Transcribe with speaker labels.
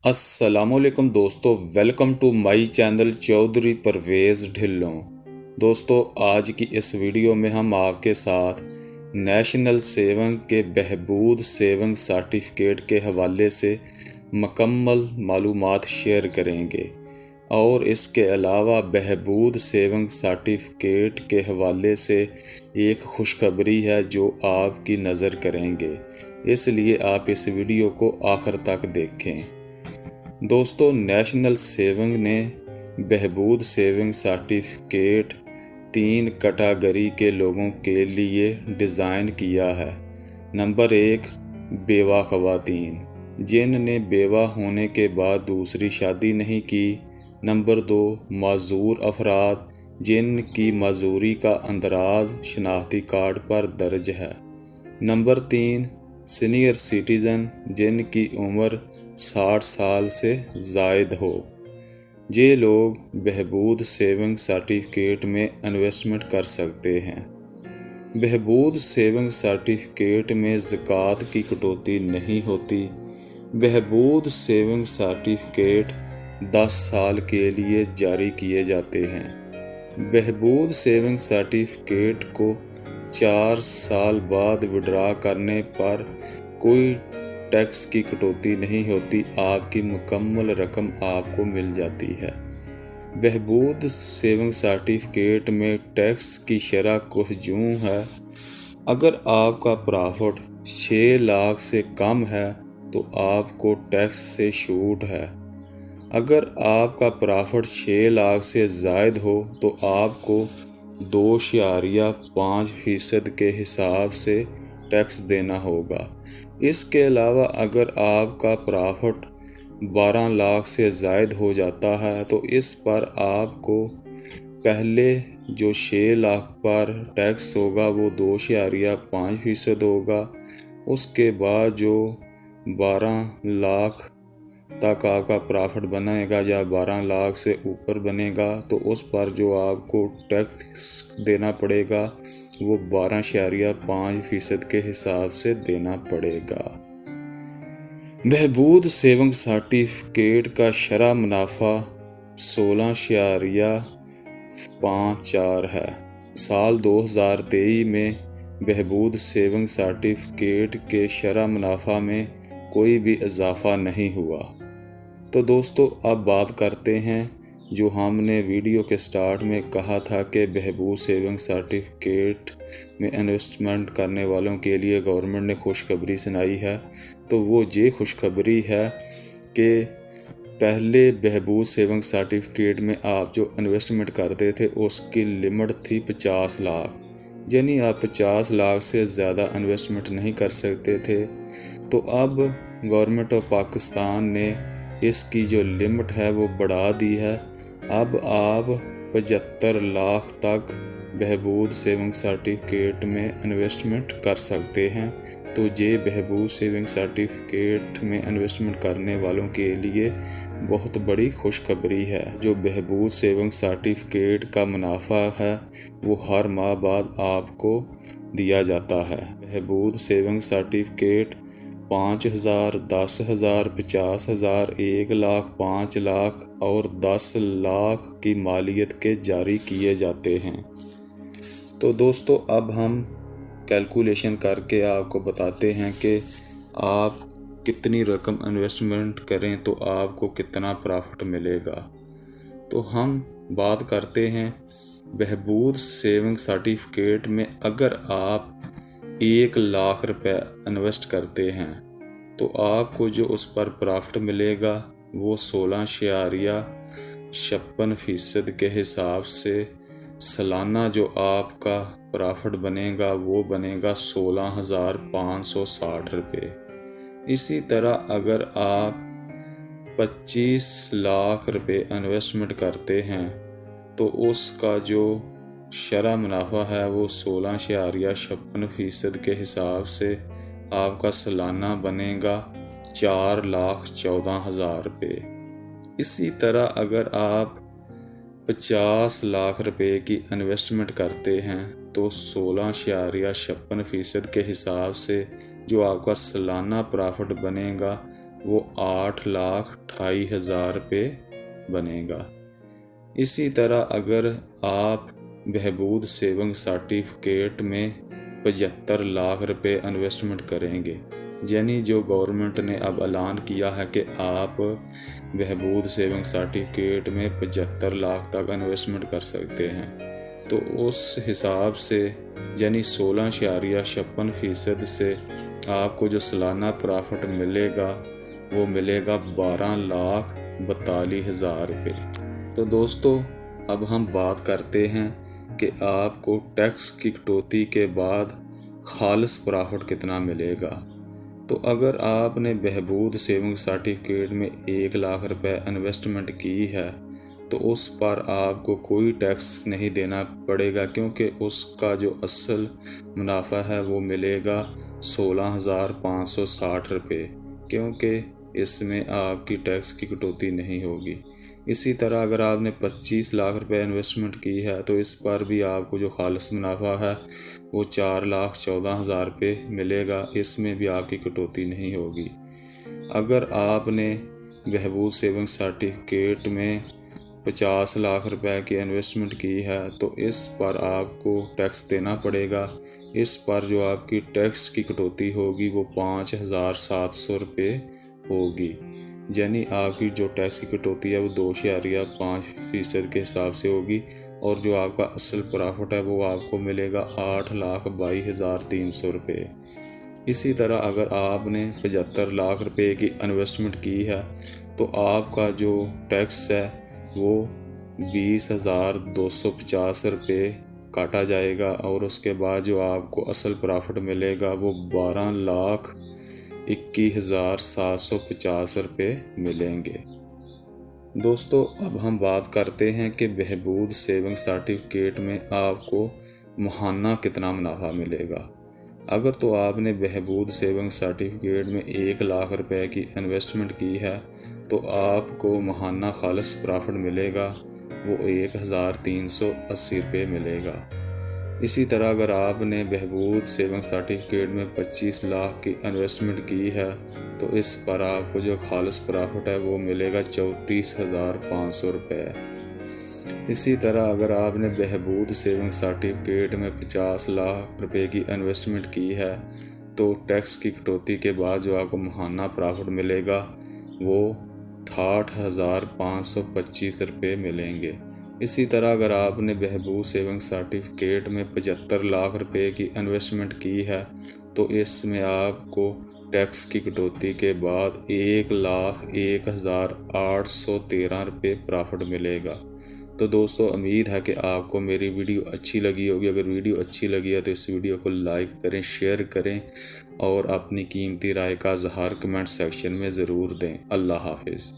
Speaker 1: अस्सलाम वालेकुम दोस्तों, welcome to my channel Chaudhry Parvez Dhillon. दोस्तों, आज की इस वीडियो में हम आपके साथ नेशनल सेविंग के बहबूद सेविंग सर्टिफिकेट के हवाले से मुकम्मल मालूमात शेयर करेंगे और इसके अलावा बहबूद सेविंग सर्टिफिकेट के हवाले से एक खुशखबरी है जो आपकी नज़र करेंगे, इसलिए आप इस वीडियो को आखिर तक देखें। दोस्तों, नेशनल सेविंग ने बहबूद सेविंग सर्टिफिकेट 3 कैटेगरी के लोगों के लिए डिज़ाइन किया है। नंबर 1, बेवा ख़वातीन जिनने बेवा होने के बाद दूसरी शादी नहीं की। नंबर 2, माजूर अफराद जिनकी माजूरी का अंदराज शनाख्ती कार्ड पर दर्ज है। नंबर 3, सीनियर सिटीज़न जिनकी उम्र 60 साल से ज़ायद हो। ये लोग बहबूद सेविंग सर्टिफिकेट में इन्वेस्टमेंट कर सकते हैं। बहबूद सेविंग सर्टिफिकेट में ज़कात की कटौती नहीं होती। बहबूद सेविंग सर्टिफिकेट 10 साल के लिए जारी किए जाते हैं। बहबूद सेविंग सर्टिफिकेट को 4 साल बाद विड्रा करने पर कोई टैक्स की कटौती नहीं होती, आपकी मुकम्मल रकम आपको मिल जाती है। बहबूद सेविंग सर्टिफिकेट में टैक्स की शरह कुछ यूँ है। अगर आपका प्रॉफिट 6 लाख से कम है तो आपको टैक्स से छूट है। अगर आपका प्रॉफिट 6 लाख से ज़ायद हो तो आपको 2.5% के हिसाब से टैक्स देना होगा। इसके अलावा अगर आपका प्रॉफिट 12 लाख से ज़ायद हो जाता है तो इस पर आपको पहले जो 6 लाख पर टैक्स होगा वो 2.5% होगा। उसके बाद जो 12 लाख तक आपका प्रॉफिट बनेगा या 12 लाख से ऊपर बनेगा तो उस पर जो आपको टैक्स देना पड़ेगा वो 12.5% के हिसाब से देना पड़ेगा। बहबूद सेविंग सर्टिफिकेट का शरह मुनाफा 16.54 है। साल 2023 में बहबूद सेविंग सर्टिफिकेट के शरह मुनाफा में कोई भी इजाफा नहीं हुआ। तो दोस्तों, अब बात करते हैं जो हमने वीडियो के स्टार्ट में कहा था कि बहबूद सेविंग सर्टिफिकेट में इन्वेस्टमेंट करने वालों के लिए गवर्नमेंट ने खुशखबरी सुनाई है। तो वो ये खुशखबरी है कि पहले बहबूद सेविंग सर्टिफिकेट में आप जो इन्वेस्टमेंट करते थे उसकी लिमिट थी 50 लाख, यानी आप 50 लाख से ज़्यादा इन्वेस्टमेंट नहीं कर सकते थे। तो अब गवर्नमेंट ऑफ पाकिस्तान ने इसकी जो लिमिट है वो बढ़ा दी है। अब आप 75 लाख तक बहबूद सेविंग सर्टिफिकेट में इन्वेस्टमेंट कर सकते हैं। तो ये बहबूद सेविंग सर्टिफिकेट में इन्वेस्टमेंट करने वालों के लिए बहुत बड़ी खुशखबरी है। जो बहबूद सेविंग सर्टिफिकेट का मुनाफा है वो हर माह बाद आपको दिया जाता है। बहबूद सेविंग सर्टिफिकेट 5,000, 10,000, 50,000, 1 लाख, 5 लाख और 10 लाख की मालियत के जारी किए जाते हैं। तो दोस्तों, अब हम कैलकुलेशन करके आपको बताते हैं कि आप कितनी रकम इन्वेस्टमेंट करें तो आपको कितना प्रॉफिट मिलेगा। तो हम बात करते हैं बहबूद सेविंग सर्टिफिकेट में अगर आप 1 लाख रुपए इन्वेस्ट करते हैं तो आपको जो उस पर प्रॉफिट मिलेगा वो 16.56% के हिसाब से सालाना जो आपका प्रॉफिट बनेगा वो बनेगा 16,560 रुपये। इसी तरह अगर आप 25 लाख रुपए इन्वेस्टमेंट करते हैं तो उसका जो शरह मुनाफा है वो 16.56% के हिसाब से आपका सालाना बनेगा 4,14,000 रुपये। इसी तरह अगर आप 50 लाख रुपए की इन्वेस्टमेंट करते हैं तो 16.56% के हिसाब से जो आपका सालाना प्रॉफिट बनेगा وہ 8,28,000 روپے بنے گا۔ اسی طرح اگر آپ بہبود سیونگ سرٹیفکیٹ میں 75 لاکھ روپے انویسٹمنٹ کریں گے، یعنی جو گورنمنٹ نے اب اعلان کیا ہے کہ آپ بہبود سیونگ سرٹیفکیٹ میں 75 لاکھ تک انویسٹمنٹ کر سکتے ہیں، تو اس حساب سے یعنی 16.56% سے آپ کو جو سالانہ پرافٹ ملے گا وہ ملے گا 12,42,000 روپے۔ تو دوستو اب ہم بات کرتے ہیں کہ آپ کو ٹیکس کی کٹوتی کے بعد خالص پرافٹ کتنا ملے گا۔ تو اگر آپ نے بہبود سیونگ سرٹیفکیٹ میں 1 لاکھ روپے انویسٹمنٹ کی ہے تو اس پر آپ کو کوئی ٹیکس نہیں دینا پڑے گا، کیونکہ اس کا جو اصل منافع ہے وہ ملے گا 16,560 روپے، کیونکہ اس میں آپ کی ٹیکس کی کٹوتی نہیں ہوگی۔ اسی طرح اگر آپ نے 25 لاکھ روپے انویسٹمنٹ کی ہے تو اس پر بھی آپ کو جو خالص منافع ہے وہ 4,14,000 روپے ملے گا، اس میں بھی آپ کی کٹوتی نہیں ہوگی۔ اگر آپ نے بہبود سیونگ سرٹیفکیٹ میں 50 لاکھ روپے کی انویسٹمنٹ کی ہے تو اس پر آپ کو ٹیکس دینا پڑے گا۔ اس پر جو آپ کی ٹیکس کی کٹوتی ہوگی وہ 5,700 روپے ہوگی، یعنی آپ کی جو ٹیکس کی کٹوتی ہے وہ 2.5% کے حساب سے ہوگی، اور جو آپ کا اصل پرافٹ ہے وہ آپ کو ملے گا 8,22,300 روپے۔ اسی طرح اگر آپ نے 75 لاکھ روپے کی انویسٹمنٹ کی ہے تو آپ کا جو ٹیکس ہے وہ 20,250 روپے کاٹا جائے گا، اور اس کے بعد جو آپ کو اصل پرافٹ ملے گا وہ 12,21,750 روپے ملیں گے۔ دوستو اب ہم بات کرتے ہیں کہ بہبود سیونگ سرٹیفکیٹ میں آپ کو ماہانہ کتنا منافع ملے گا۔ اگر تو آپ نے بہبود سیونگ سرٹیفکیٹ میں 1 لاکھ روپے کی انویسٹمنٹ کی ہے تو آپ کو ماہانہ خالص پرافٹ ملے گا وہ 1,380 روپے ملے گا۔ اسی طرح اگر آپ نے بہبود سیونگ سرٹیفکیٹ میں 25 لاکھ کی انویسٹمنٹ کی ہے تو اس پر آپ کو جو خالص پرافٹ ہے وہ ملے گا 34,500 روپے۔ اسی طرح اگر آپ نے بہبود سیونگ سرٹیفکیٹ میں 50 لاکھ روپے کی انویسٹمنٹ کی ہے تو ٹیکس کی کٹوتی کے بعد جو آپ کو ماہانہ پرافٹ ملے گا وہ 68,525 روپے ملیں گے۔ اسی طرح اگر آپ نے بہبود سیونگ سرٹیفکیٹ میں 75 لاکھ روپے کی انویسٹمنٹ کی ہے تو اس میں آپ کو ٹیکس کی کٹوتی کے بعد 1,01,813 روپے پرافٹ ملے گا۔ تو دوستو امید ہے کہ آپ کو میری ویڈیو اچھی لگی ہوگی۔ اگر ویڈیو اچھی لگی ہے تو اس ویڈیو کو لائک کریں، شیئر کریں اور اپنی قیمتی رائے کا اظہار کمنٹ سیکشن میں ضرور دیں۔ اللہ حافظ۔